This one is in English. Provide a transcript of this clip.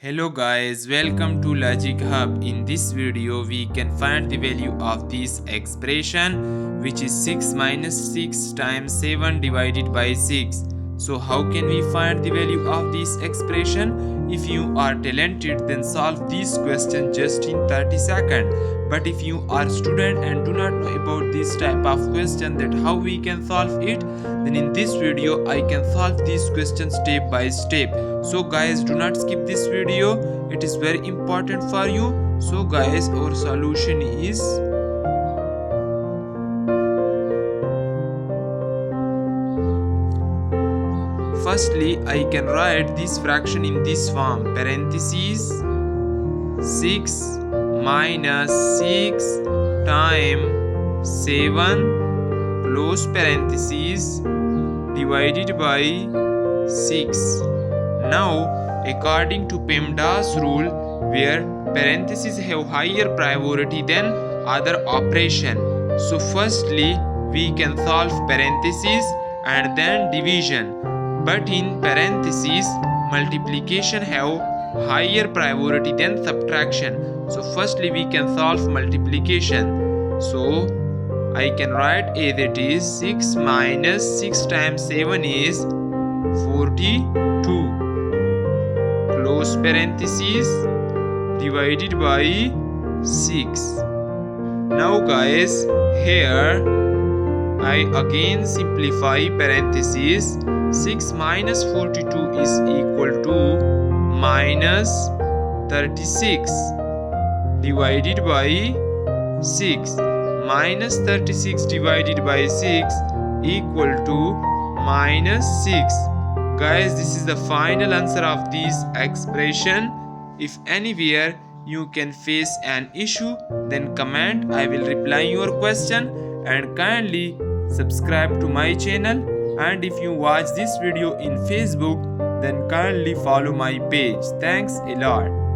Hello guys, welcome to Logic Hub. In this video we can find the value of this expression, which is 6 minus 6 times 7 divided by 6. So how can we find the value of this expression? If you are talented, then solve this question just in 30 seconds. But if you are student and do not know about this type of question, that how we can solve it, then in this video I can solve this question step by step. So guys, do not skip this video, it is very important for you. So guys, our solution is firstly I can write this fraction in this form, parentheses 6 minus 6 times 7 close parentheses divided by 6. Now, according to PEMDAS rule, where parentheses have higher priority than other operation, so firstly we can solve parentheses and then division. But in parentheses, multiplication have higher priority than subtraction. So firstly we can solve multiplication. So I can write as it is 6 minus 6 times 7 is 42. Close parentheses divided by 6. Now guys, here I again simplify parentheses. 6 minus 42 is equal to minus 36 divided by 6. Minus 36 divided by 6 equal to minus 6. Guys, this is the final answer of this expression. If anywhere you can face an issue, then comment, I will reply your question, and kindly subscribe to my channel. And if you watch this video in Facebook, then kindly follow my page. Thanks a lot.